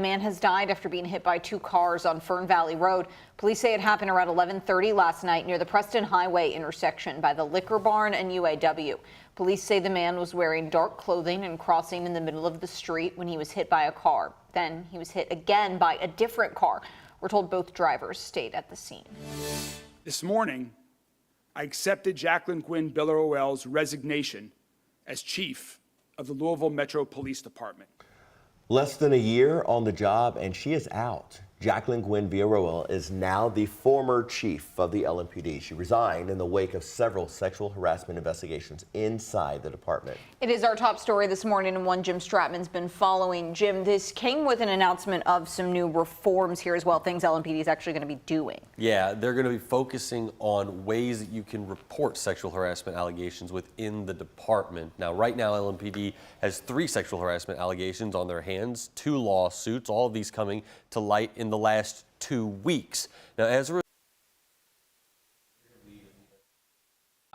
A man has died after being hit by two cars on Fern Valley Road. Police say it happened around 11:30 last night near the Preston Highway intersection by the Liquor Barn and UAW. Police say the man was wearing dark clothing and crossing in the middle of the street when he was hit by a car. Then he was hit again by a different car. We're told both drivers stayed at the scene. This morning, I accepted Jacqueline Gwynn Biller-Roell's resignation as chief of the Louisville Metro Police Department. Less than a year on the job and she is out. Jacqueline Gwynn Biller-Roell is now the former chief of the LMPD. She resigned in the wake of several sexual harassment investigations inside the department. It is our top story this morning and one Jim Stratman's been following. Jim, this came with an announcement of some new reforms here as well, things LMPD is actually going to be doing. Yeah, they're going to be focusing on ways that you can report sexual harassment allegations within the department. Now, right now, LMPD has 3 sexual harassment allegations on their hands, 2 lawsuits, all of these coming to light in the last 2 weeks. Now, as a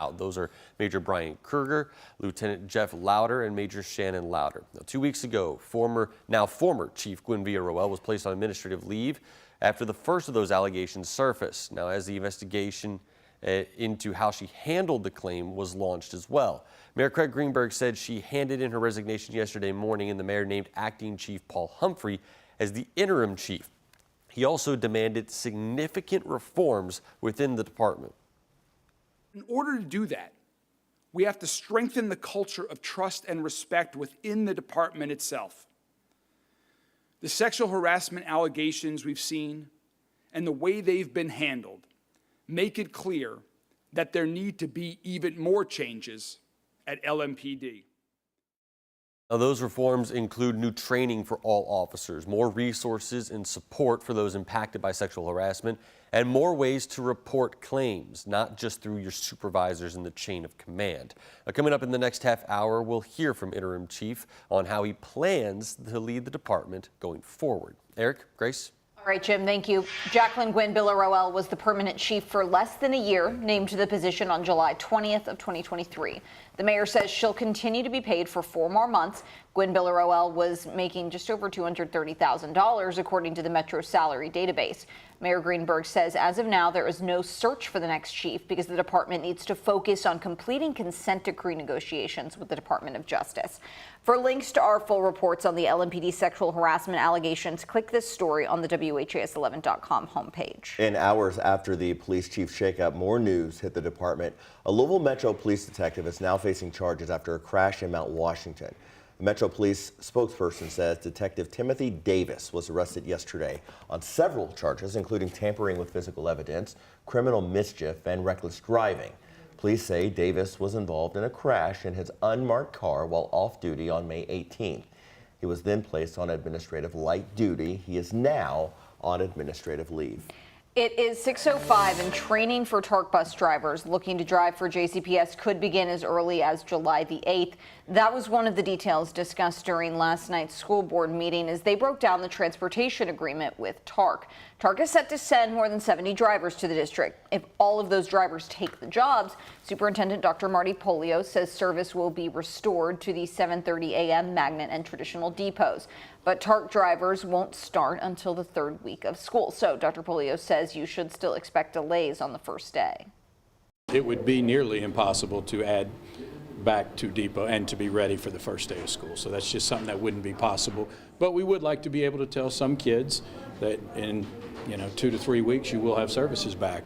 result, those are Major Brian Kruger, Lieutenant Jeff Lauder, and Major Shannon Lauder. Now, 2 weeks ago, former Chief Gwynn Biller-Roell was placed on administrative leave after the first of those allegations surfaced. Now, as the investigation into how she handled the claim was launched as well. Mayor Craig Greenberg said she handed in her resignation yesterday morning, and the mayor named Acting Chief Paul Humphrey as the interim chief. He also demanded significant reforms within the department. In order to do that, we have to strengthen the culture of trust and respect within the department itself. The sexual harassment allegations we've seen and the way they've been handled make it clear that there need to be even more changes at LMPD. Now, those reforms include new training for all officers, more resources and support for those impacted by sexual harassment, and more ways to report claims, not just through your supervisors in the chain of command. Now, coming up in the next half hour, we'll hear from Interim Chief on how he plans to lead the department going forward. Eric, Grace? All right, Jim, thank you. Jacqueline Gwynn Biller-Roell was the permanent chief for less than a year, named to the position on July 20th of 2023. The mayor says she'll continue to be paid for 4 more months. Gwynn Biller-Roell was making just over $230,000, according to the Metro salary database. Mayor Greenberg says as of now, there is no search for the next chief because the department needs to focus on completing consent decree negotiations with the Department of Justice. For links to our full reports on the LMPD sexual harassment allegations, click this story on the WHAS11.com homepage. In hours after the police chief shakeup, more news hit the department. A Louisville Metro police detective is now facing charges after a crash in Mount Washington. The Metro Police spokesperson says Detective Timothy Davis was arrested yesterday on several charges, including tampering with physical evidence, criminal mischief, and reckless driving. Police say Davis was involved in a crash in his unmarked car while off duty on May 18th. He was then placed on administrative light duty. He is now on administrative leave. It is 6:05 and training for TARC bus drivers looking to drive for JCPS could begin as early as July the 8th. That was one of the details discussed during last night's school board meeting as they broke down the transportation agreement with TARC. TARC is set to send more than 70 drivers to the district. If all of those drivers take the jobs, Superintendent Dr. Marty Polio says service will be restored to the 7:30 a.m. magnet and traditional depots. But TARC drivers won't start until the 3rd week of school. So Dr. Polio says you should still expect delays on the first day. It would be nearly impossible to add back to depot and to be ready for the first day of school. So that's just something that wouldn't be possible. But we would like to be able to tell some kids that in 2 to 3 weeks you will have services back.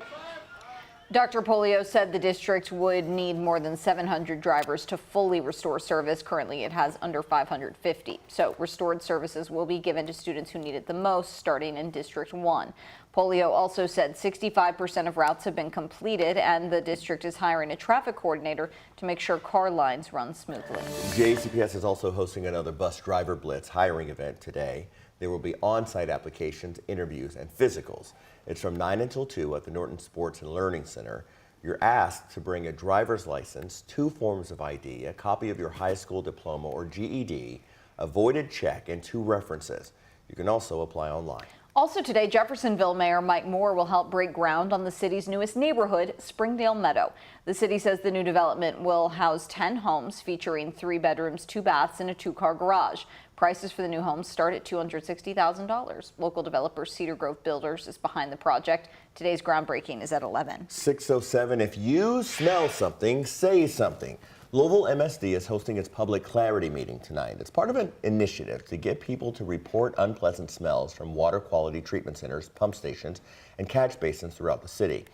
Dr. Polio said the district would need more than 700 drivers to fully restore service. Currently, it has under 550. So restored services will be given to students who need it the most, starting in District 1. Polio also said 65% of routes have been completed, and the district is hiring a traffic coordinator to make sure car lines run smoothly. JCPS is also hosting another bus driver blitz hiring event today. There will be on-site applications, interviews, and physicals. It's from 9 until 2 at the Norton Sports and Learning Center. You're asked to bring a driver's license, 2 forms of ID, a copy of your high school diploma or GED, a voided check, and 2 references. You can also apply online. Also today, Jeffersonville Mayor Mike Moore will help break ground on the city's newest neighborhood, Springdale Meadow. The city says the new development will house 10 homes featuring 3 bedrooms, 2 baths, and a 2-car garage. Prices for the new homes start at $260,000. Local developer Cedar Grove Builders is behind the project. Today's groundbreaking is at 11. 6:07. If you smell something, say something. Louisville MSD is hosting its public clarity meeting tonight. It's part of an initiative to get people to report unpleasant smells from water quality treatment centers, pump stations, and catch basins throughout the city.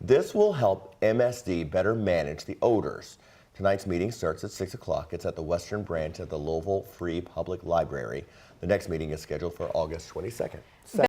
This will help MSD better manage the odors. Tonight's meeting starts at 6 o'clock. It's at the Western Branch at the Louisville Free Public Library. The next meeting is scheduled for August 22nd.